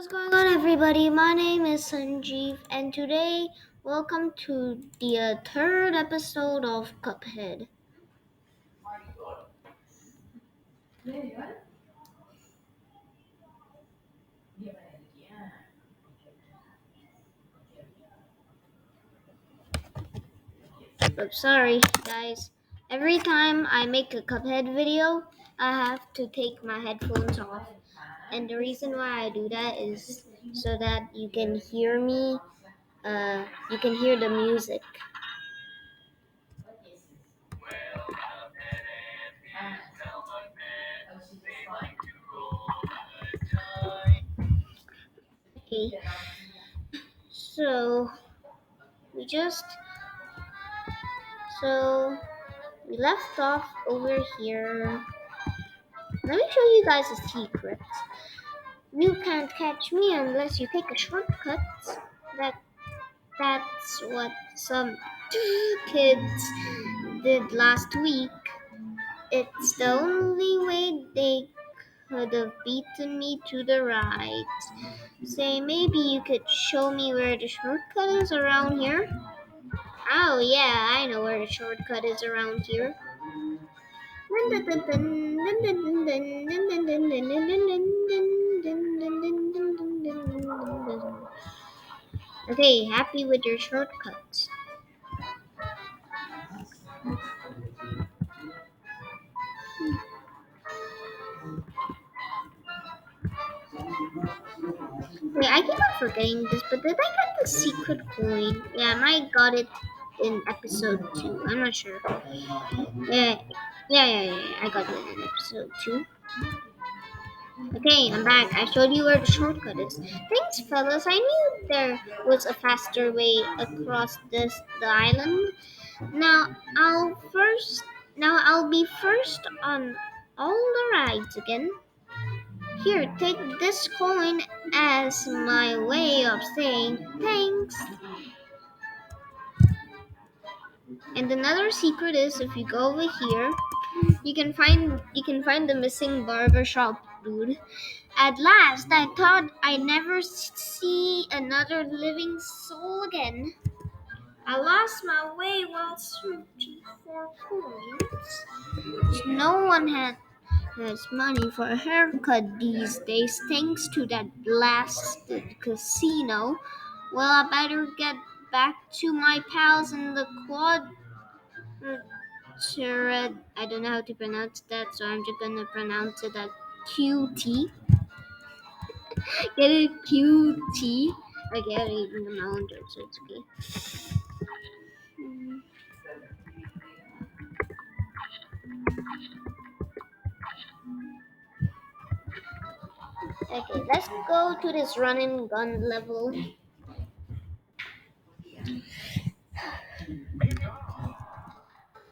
What's going on, everybody? My name is Sanjeev, and today, welcome to the third episode of Cuphead. I'm sorry, guys. Every time I make a Cuphead video, I have to take my headphones off, and the reason why I do that is so that you can hear me. You can hear the music. Okay, so we just so we left off over here. Let me show you guys a secret. You can't catch me unless you take a shortcut. That that's what some kids did last week. It's the only way they could have beaten me to the right. Say, maybe you could show me where the shortcut is around here? Oh yeah, I know where the shortcut is around here. Okay, happy with your shortcuts. Wait, I keep on forgetting this, but did I get the secret coin? Yeah, I might got it in episode 2. I'm not sure. Yeah, I got it in episode 2. Okay, I'm back. I showed you where the shortcut is. Thanks, fellas. I knew there was a faster way across the island. Now I'll be first on all the rides again. Here, take this coin as my way of saying thanks. And another secret is if you go over here, you can find the missing barbershop dude. At last, I thought I'd never see another living soul again. I lost my way while searching for coins. No one has money for a haircut these days thanks to that blasted casino. Well, I better get back to my pals in the quadrat. I don't know how to pronounce that, so I'm just gonna pronounce it as QT. Get it? QT. I get it in the mountain, so it's okay. Mm, Okay, let's go to this run and gun level.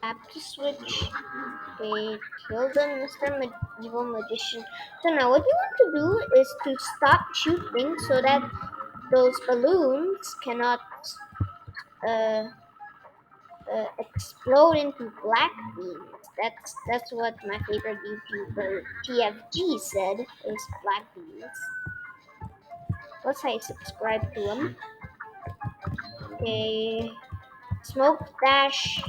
Tap to switch. Okay, kill the Evil Magician. So now what you want to do is to stop shooting so that those balloons cannot uh, explode into black beams. That's what my favorite YouTuber TFG said is black beams. Let's say subscribe to him. Okay, smoke dash.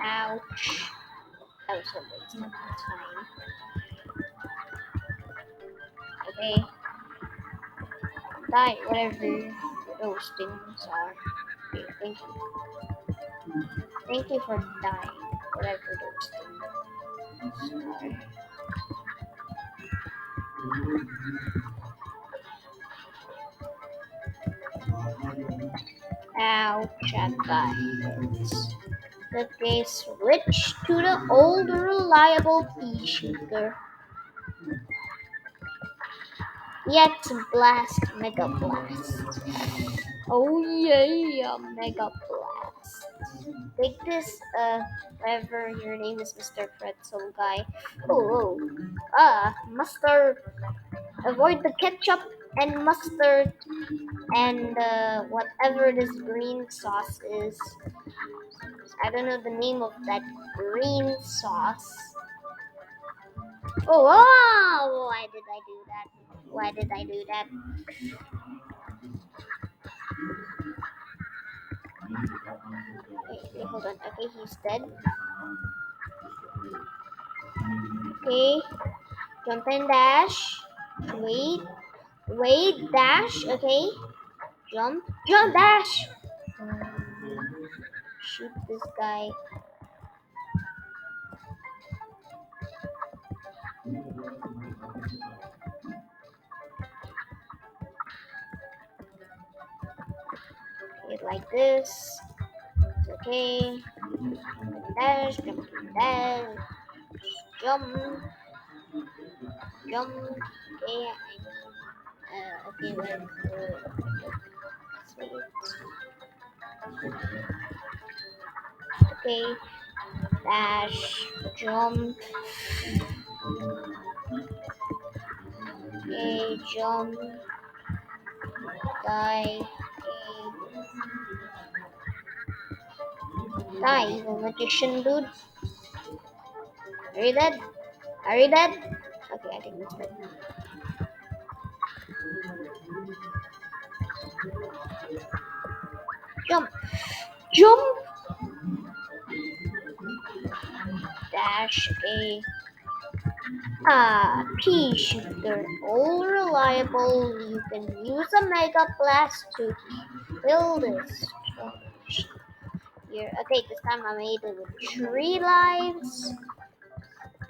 Ouch. That was a waste of time. Okay, die whatever those things are. Okay, thank you. Thank you for dying, whatever those things are. Ouch, I got it. Okay, switch to the old reliable pea shooter. Yet blast, mega blast. Oh yeah, mega blast. Take this, whatever your name is, Mr. Pretzel guy. Oh, mustard. Avoid the ketchup. and mustard and whatever this green sauce is. I don't know the name of that green sauce. Oh, wow! Why did I do that? Why did I do that? Okay, hold on. Okay, he's dead. Okay, jump and dash. Wait, wait, dash. Okay, jump, jump, dash. Shoot this guy. Okay, like this. It's okay. Dash, jump, dash, jump, jump. Okay, okay, wait. Okay, dash, jump, okay, jump, die, okay, die, evil magician dude. Are you dead? Are you dead? Okay, I think it's dead. Jump, jump, dash, okay. Pea shooter, all reliable. You can use a mega blast to kill this. Here, okay, this time I made it with 3 lives.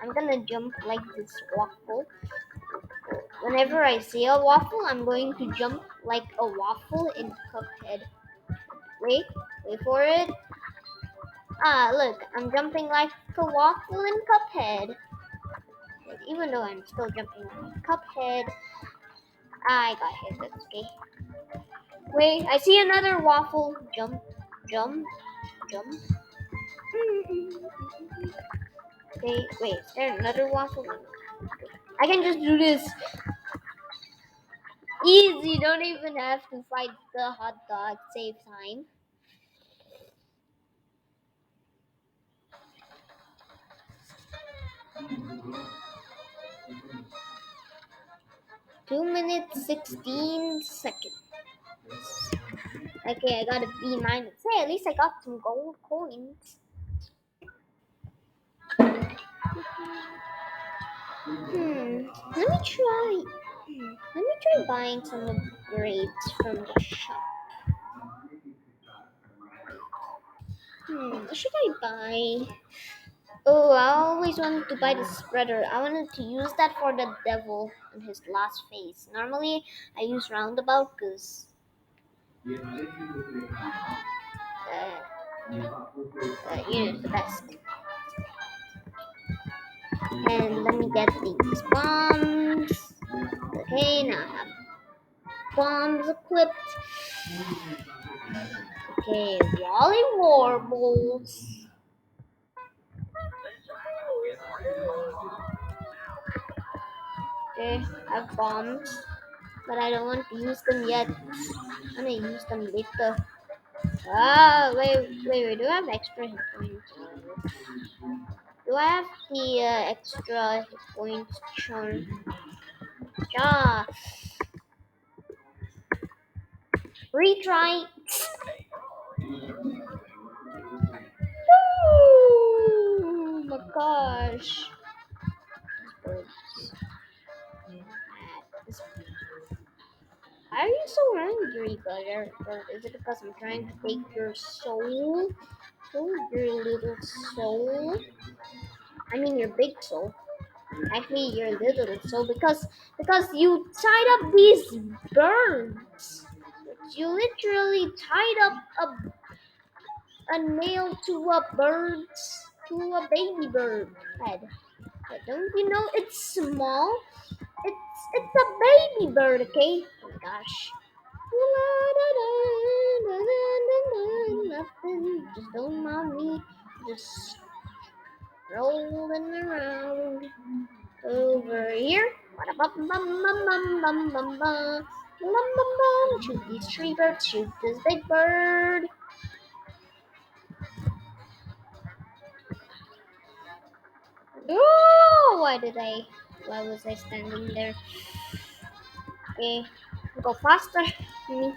I'm gonna jump like this waffle. Whenever I see a waffle, I'm going to jump like a waffle in Cuphead. Wait, wait for it. Look, I'm jumping like a waffle in Cuphead. Even though I'm still jumping like Cuphead, I got hit. That's okay. Wait, I see another waffle. Jump, jump, jump. Okay, wait, is there another waffle? I can just do this. Easy, don't even have to fight the hot dog. Save time. 2 minutes 16 seconds. Okay, I got a B minus. Hey, at least I got some gold coins. Let me try. Let me try buying some upgrades from the shop. What should I buy? Oh, I always wanted to buy the spreader. I wanted to use that for the devil in his last phase. Normally, I use roundabout because uh, it's the best. And let me get these bombs. Okay, now I have bombs equipped. Okay, Wally Warbles. Okay, I have bombs, but I don't want to use them yet. I'm gonna use them later. Wait, do I have extra hit points? Do I have the extra hit points charm? Yeah. Retry. Oh my gosh. Why are you so angry, brother? Or is it because I'm trying to take your soul? Oh, your little soul. I mean your big soul. Actually, your little soul because you tied up these birds. You literally tied up a nail to a to a baby bird head. But don't you know it's small? It's a baby bird, okay? Oh my gosh. Nothing. Just don't mind me. Just rolling around over here. Bum bum bum bum bum bum bum. Bum bum bum. Shoot these three birds. Shoot this big bird. Oh, why did I? Why was I standing there? Okay, go faster. Me.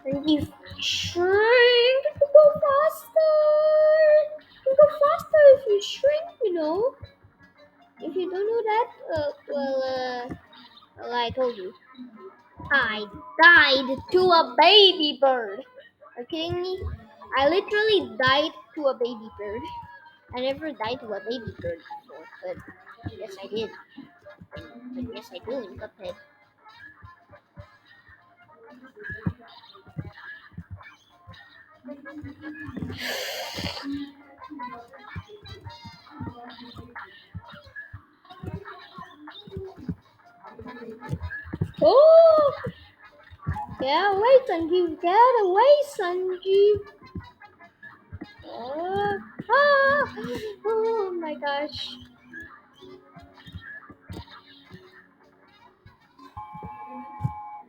And you shrink to go faster. You go faster if you shrink. You know. If you don't know that, well, I told you. I died to a baby bird. Are you kidding me? I literally died to a baby bird. I never died to a baby bird before, but yes, I did. But yes, I do in Cuphead. Oh, get away, Sanjeev! Get away, Sanjeev! Ah, oh my gosh.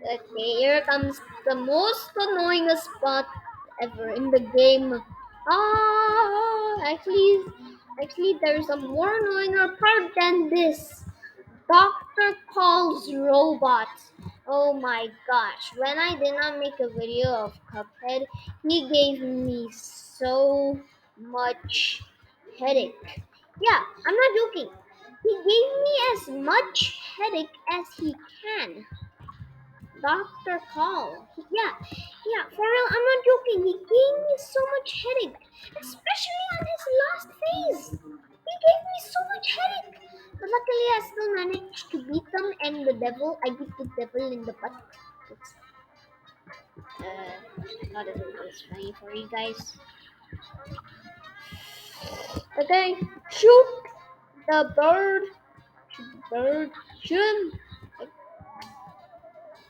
Okay, here comes the most annoying spot ever in the game. Actually, there's a more annoying part than this. Doctor calls robots. Oh my gosh, when I did not make a video of Cuphead, he gave me so much headache. Yeah, I'm not joking. He gave me as much headache as he can. Dr. Call. Yeah, for real, I'm not joking. He gave me so much headache, especially on his last phase. He gave me so much headache. But luckily, I still managed to beat them, and I beat the devil in the butt. It's, I thought it was funny for you guys. Okay, shoot the bird. Shoot the bird. Shoot him.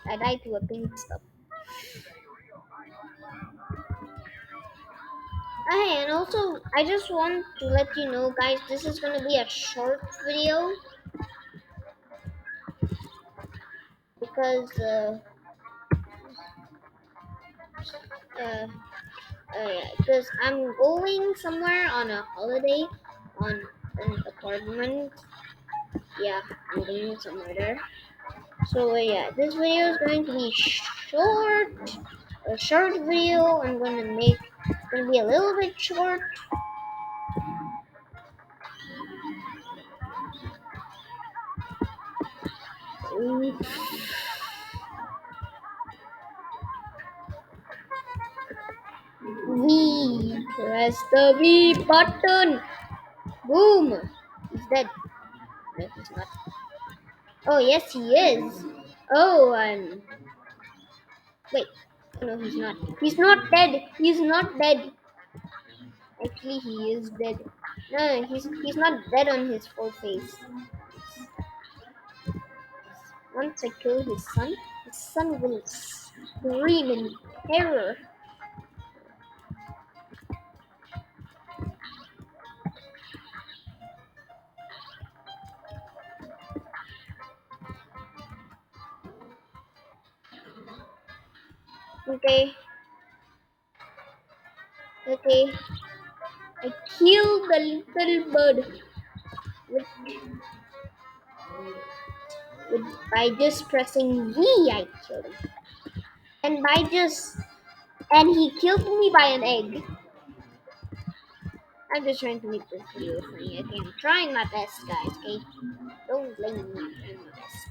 I died to a pink stuff. Hey, and also, I just want to let you know, guys, this is gonna be a short video because uh, yeah, because I'm going somewhere on a holiday on an apartment. Yeah, I'm going somewhere there. So yeah, this video is going to be short, a short video. I'm gonna make. It's gonna be a little bit short. V. Press the V button. Boom. He's dead. No, he's not. Oh, yes, he is. Oh, wait. Oh, no, he's not. He's not dead. He's not dead. Actually, he is dead. No, he's not dead on his full face. Once I kill his son will scream in terror. Okay, okay. I killed the little bird with, by just pressing V. I killed him, and he killed me by an egg. I'm just trying to make this video funny. Okay, I'm trying my best, guys. Okay, don't blame me. I'm trying my best.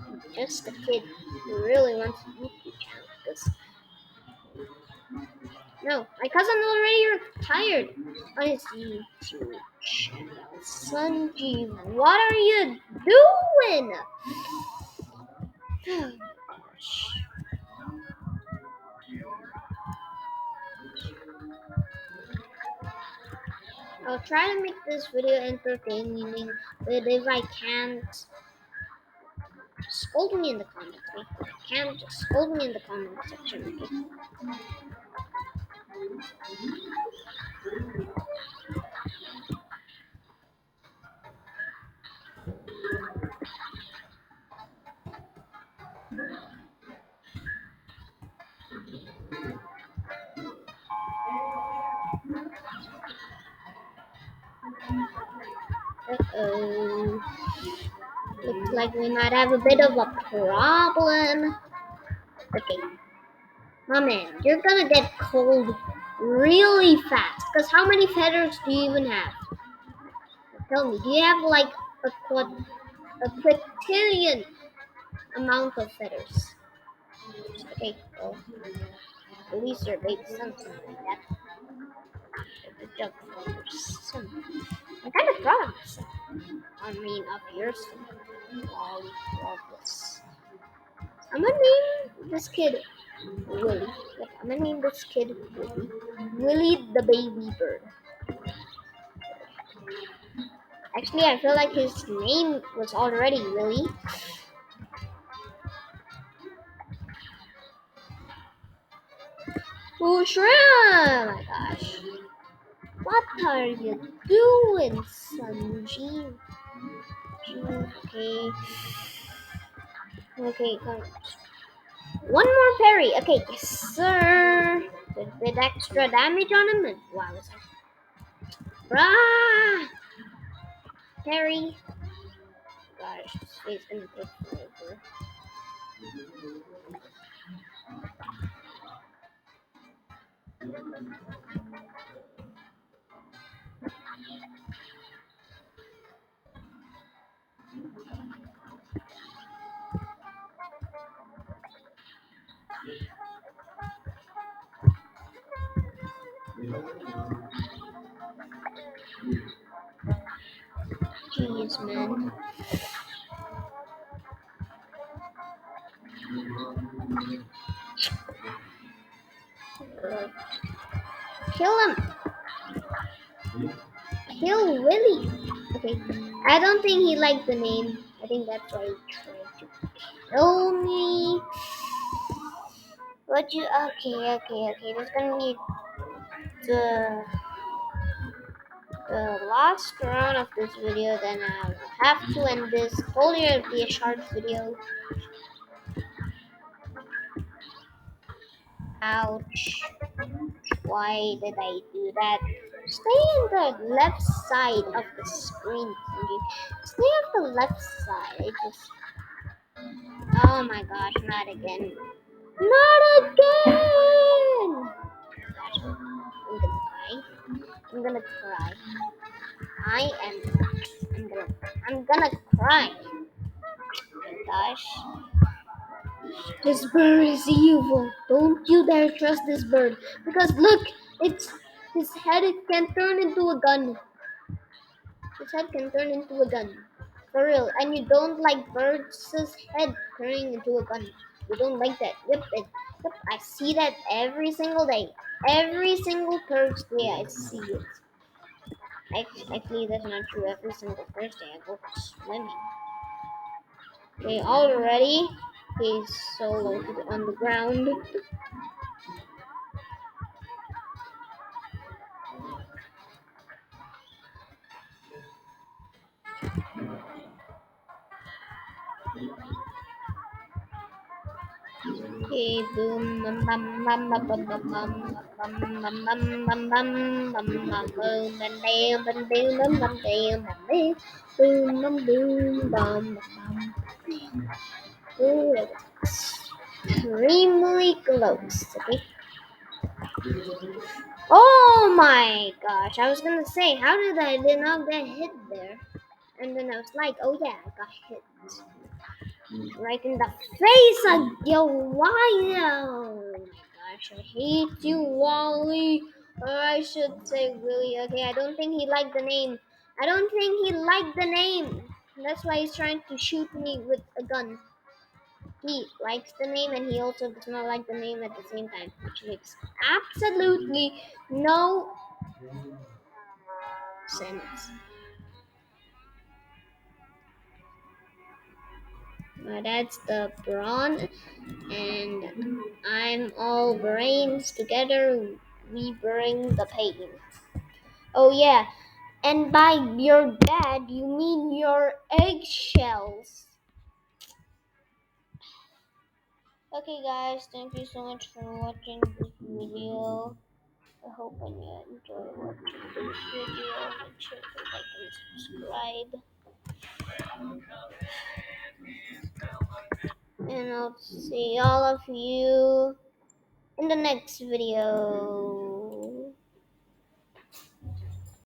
I'm just a kid who really wants a YouTube channel. Because no, my cousin already retired on his YouTube channel. Sanjeev, what are you doing? Oh gosh. I'll try to make this video entertaining, but if I can't, scold me in the comments. Okay? If I can't, just scold me in the comment section. Okay? Uh-oh. Looks like we might have a bit of a problem. Okay, my man, you're gonna get cold really fast. Cause how many feathers do you even have? Tell me, do you have like a quintillion amount of feathers? Okay, well, at least you're maybe something like that. Good job, feathers. I'm kind of proud of myself. I mean, of yourself. Wally Progress. I'm gonna name this kid Willie. Yep, I'm gonna name this kid Willie. Willie the baby bird. Actually, I feel like his name was already Willie. Oh, oh my gosh. What are you doing, Sanjeev? Okay. Okay, come. One more parry. Okay, yes, sir. With extra damage on him. And wow, it's like, ah, parry. Gosh, this is gonna take forever. Jeez, man. Uh, Kill him. Kill Willie. Okay. I don't think he liked the name. I think that's why he tried to kill me. But you okay. There's gonna be the last round of this video, then I'll have to end this. Told you it'd be a short video. Ouch. Why did I do that? Stay on the left side of the screen, Cindy. Stay on the left side. I just. Oh my gosh, not again. Not again! Gosh, I'm gonna cry. I'm gonna cry. I am. I'm gonna. I'm gonna cry. Gosh. This bird is evil. Don't you dare trust this bird. Because look, it's his head it can turn into a gun. His head can turn into a gun. For real. And you don't like birds' head turning into a gun. You don't like that. Yep, I see that every single day. Every single Thursday I see it. Actually, that's not true. Every single Thursday I go swimming. Okay, already he's so low on the ground. Okay, boom, bum, bum, bum, bum, bum, bum, bum, bum, bum, bum, bum, bum, bum, bum, boom, bam, bam, bam, bam, bam, bam, bam, bam, bam, boom, bum, boom, bum, bum, bum. Extremely close. Okay. Oh my gosh! I was gonna say, how did not get hit there? And then I was like, oh yeah, I got hit right in the face. Yo, why? Oh my gosh, I hate you, Wally. Or I should say Willie. Okay, I don't think he liked the name. I don't think he liked the name. That's why he's trying to shoot me with a gun. He likes the name and he also does not like the name at the same time, which makes absolutely no sense. That's the brawn, and I'm all brains together. We bring the pain. Oh yeah, and by your dad, you mean your eggshells. Okay, guys, thank you so much for watching this video. hope you enjoy watching this video. Make sure to like and subscribe. And I'll see all of you in the next video.